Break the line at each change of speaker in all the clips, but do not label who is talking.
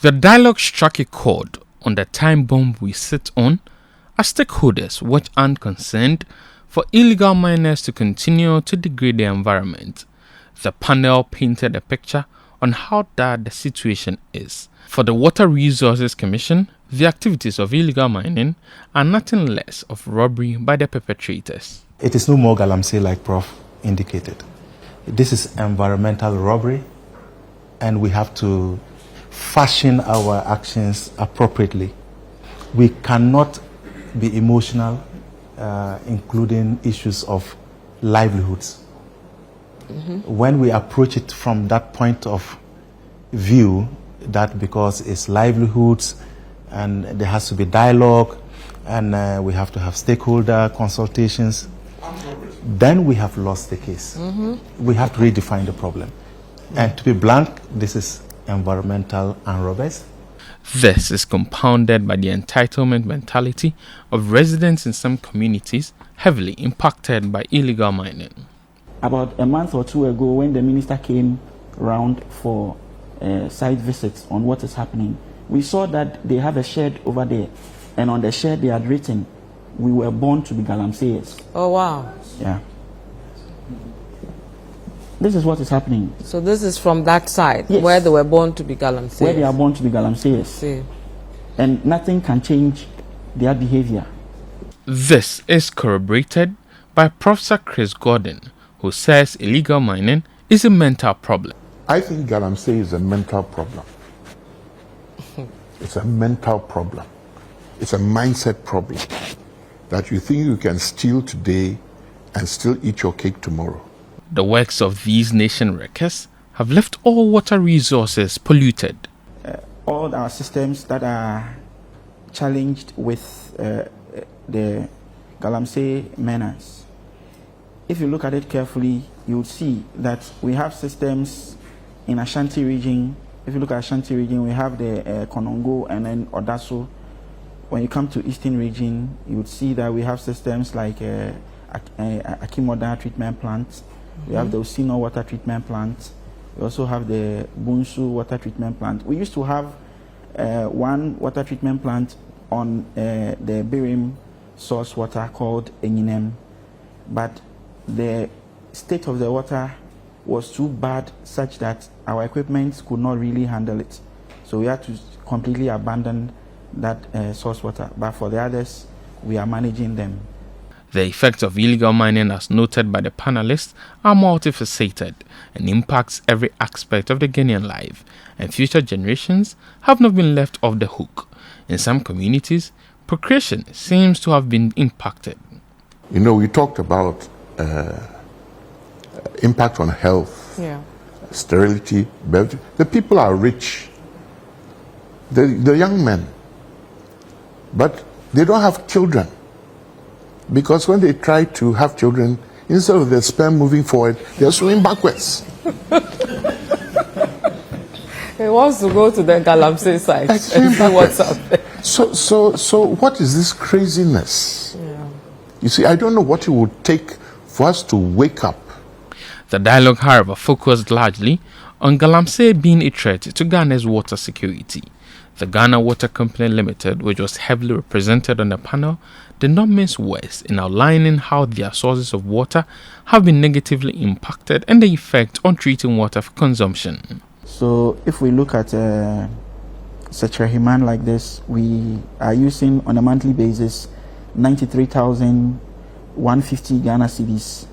The dialogue struck a chord on the time bomb we sit on as stakeholders watch unconcerned for illegal miners to continue to degrade the environment. The panel painted a picture on how bad the situation is. For the Water Resources Commission, the activities of illegal mining are nothing less of robbery by the perpetrators.
It is no more galamsey like Prof indicated. This is environmental robbery, and we have to fashion our actions appropriately. We cannot be emotional, including issues of livelihoods. When we approach it from that point of view, that because it's livelihoods and there has to be dialogue and we have to have stakeholder consultations, then we have lost the case. We have to redefine the problem. And to be blank, this is environmental unrobust.
This is compounded by the entitlement mentality of residents in some communities heavily impacted by illegal mining.
About a month or two ago, when the minister came round for site visits on what is happening, we saw that they have a shed over there, and on the shed they had written, "We were born to be galamseyers."
Oh wow.
Yeah. This is what is happening.
So this is from that side,
yes,
where they were born to be galamseyers.
Where they are born to be galamseyers.
See.
And nothing can change their behavior.
This is corroborated by Professor Chris Gordon, who says illegal mining is a mental problem.
I think galamsey is a mental problem. It's a mental problem. It's a mindset problem. That you think you can steal today and still eat your cake tomorrow.
The works of these nation wreckers have left all water resources polluted.
All our systems that are challenged with the galamsey menace, if you look at it carefully, you'll see that we have systems in Ashanti region. If you look at Ashanti region, we have the Konongo and then Odaso. When you come to Eastern region, you would see that we have systems like Akimoda treatment plant. We have the Osino water treatment plant. We also have the Bunsu water treatment plant. We used to have one water treatment plant on the Birim source water called Enyinem, but the state of the water was too bad such that our equipment could not really handle it. So we had to completely abandon that source water. But for the others, we are managing them.
The effects of illegal mining, as noted by the panelists, are multifaceted and impacts every aspect of the Ghanaian life, and future generations have not been left off the hook. In some communities, procreation seems to have been impacted.
You know, we talked about impact on health, sterility, beverage. The people are rich, the young men, but they don't have children. Because when they try to have children, instead of the sperm moving forward, they're swimming backwards.
He wants to go to the galamsey side and see what's up there.
So what is this craziness?
Yeah.
You see, I don't know what it would take for us to wake up.
The dialogue, however, focused largely on galamsey being a threat to Ghana's water security. The Ghana Water Company Limited, which was heavily represented on the panel, did not mince words in outlining how their sources of water have been negatively impacted and the effect on treating water for consumption.
So if we look at such a demand like this, we are using on a monthly basis 93,150 Ghana cedis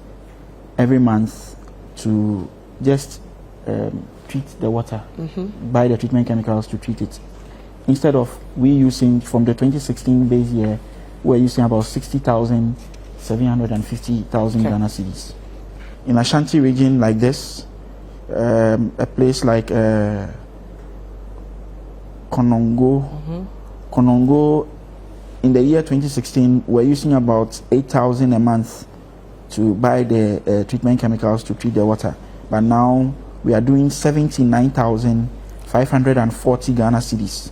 every month to just treat the water, buy the treatment chemicals to treat it. Instead of we using, from the 2016 base year, we're using about 60,750,000 Ghana cedis. In Ashanti region like this, a place like Konongo, Konongo, in the year 2016, we're using about 8,000 a month to buy the treatment chemicals to treat the water. But now we are doing 79,540 Ghana cedis.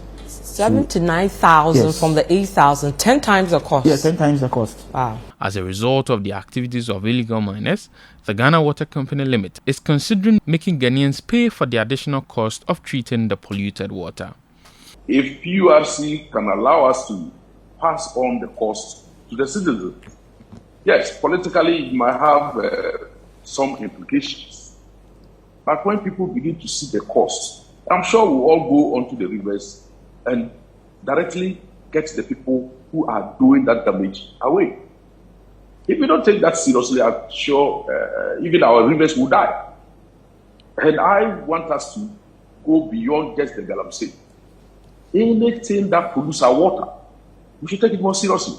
79,000
yes,
from the 8,000, 10 times the cost.
Yeah, 10 times the cost.
Wow.
As a result of the activities of illegal miners, the Ghana Water Company Limited is considering making Ghanaians pay for the additional cost of treating the polluted water.
if PURC can allow us to pass on the cost to the citizens. Yes, politically it might have some implications. But when people begin to see the cost, I'm sure we'll all go onto the rivers and directly get the people who are doing that damage away. If we don't take that seriously, I'm sure even our rivers will die. And I want us to go beyond just the galamsey. Anything that produces our water, we should take it more seriously.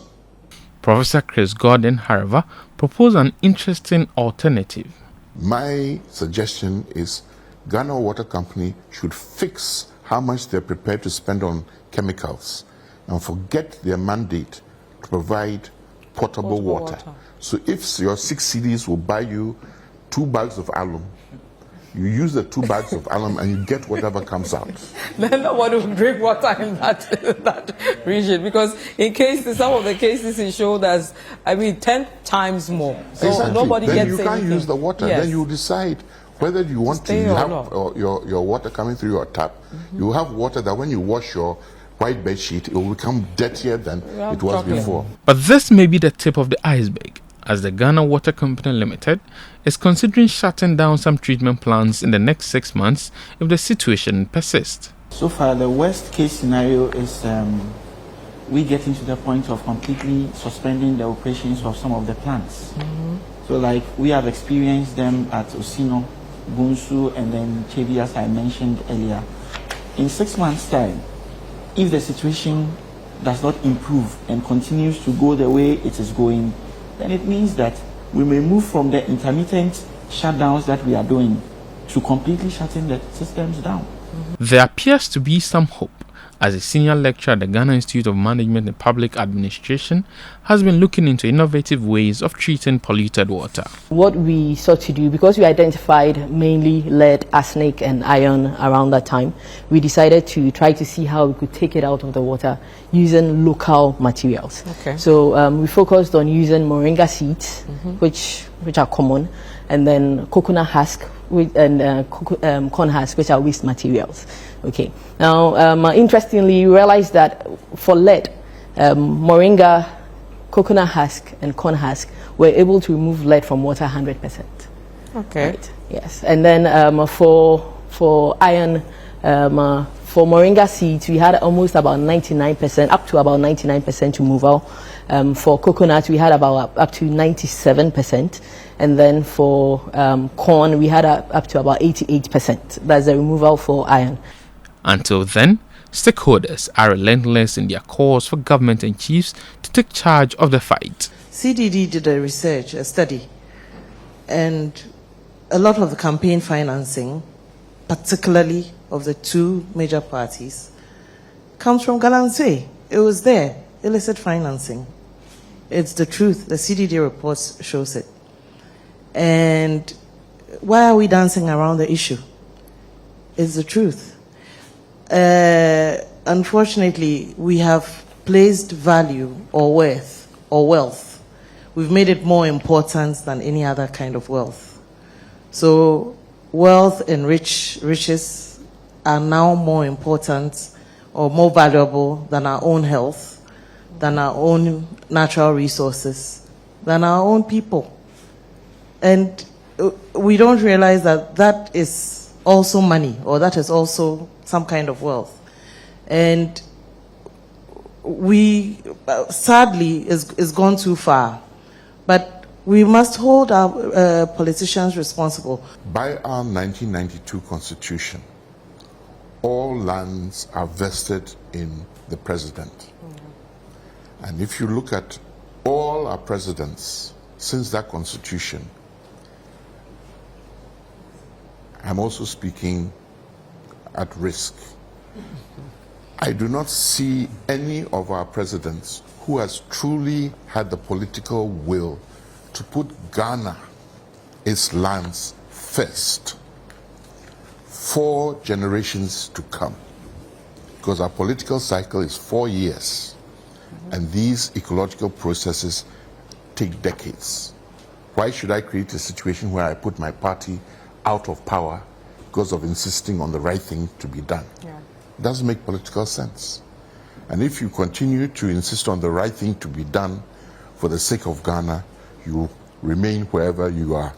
Professor Chris Gordon, however, proposed an interesting alternative.
My suggestion is Ghana Water Company should fix how much they're prepared to spend on chemicals and forget their mandate to provide potable water. So if your 6 cedis will buy you 2 bags of alum, you use the 2 bags of alum and you get whatever comes out.
Then nobody will drink water in that region, because in some of the cases it showed us, 10 times more. So
exactly.
nobody
then
gets
you can't
anything.
use the water.
Yes.
Then you decide whether you want to have your water coming through your tap. You have water that when you wash your white bed sheet, it will become dirtier than it was before.
But this may be the tip of the iceberg, as the Ghana Water Company Limited is considering shutting down some treatment plants in the next 6 months if the situation persists.
So far, the worst case scenario is we getting to the point of completely suspending the operations of some of the plants. So like we have experienced them at Osino, Bunsu, and then Chevi, as I mentioned earlier. In 6 months' time, if the situation does not improve and continues to go the way it is going, then it means that we may move from the intermittent shutdowns that we are doing to completely shutting the systems down.
There appears to be some hope, as a senior lecturer at the Ghana Institute of Management and Public Administration has been looking into innovative ways of treating polluted water.
What we sought to do, because we identified mainly lead, arsenic and iron around that time, we decided to try to see how we could take it out of the water using local materials.
Okay.
So we focused on using moringa seeds, which are common, and then coconut husk and corn husk, which are waste materials. Okay. Now, interestingly, we realized that for lead, moringa, coconut husk, and corn husk were able to remove lead from water 100%.
Okay.
Right? Yes. And then for iron, for moringa seeds, we had almost about 99%, up to about 99% removal. For coconut, we had about up to 97%. And then for corn, we had up to about 88%. That's the removal for iron.
Until then, stakeholders are relentless in their calls for government and chiefs to take charge of the fight.
CDD did a study, and a lot of the campaign financing, particularly of the 2 major parties, comes from galamsey. It was there, illicit financing. It's the truth. The CDD report shows it. And why are we dancing around the issue? It's the truth. Unfortunately, we have placed value or worth or wealth. We've made it more important than any other kind of wealth. So wealth and riches are now more important or more valuable than our own health, than our own natural resources, than our own people. And we don't realize that that is also money, or that is also some kind of wealth. And we, sadly, is gone too far. But we must hold our politicians responsible.
By our 1992 Constitution, all lands are vested in the president. And if you look at all our presidents since that Constitution, I'm also speaking at risk. I do not see any of our presidents who has truly had the political will to put Ghana, its lands, first. 4 generations to come. Because our political cycle is 4 years. And these ecological processes take decades. Why should I create a situation where I put my party out of power because of insisting on the right thing to be done?
Yeah.
doesn't make political sense. And if you continue to insist on the right thing to be done for the sake of Ghana, you will remain wherever you are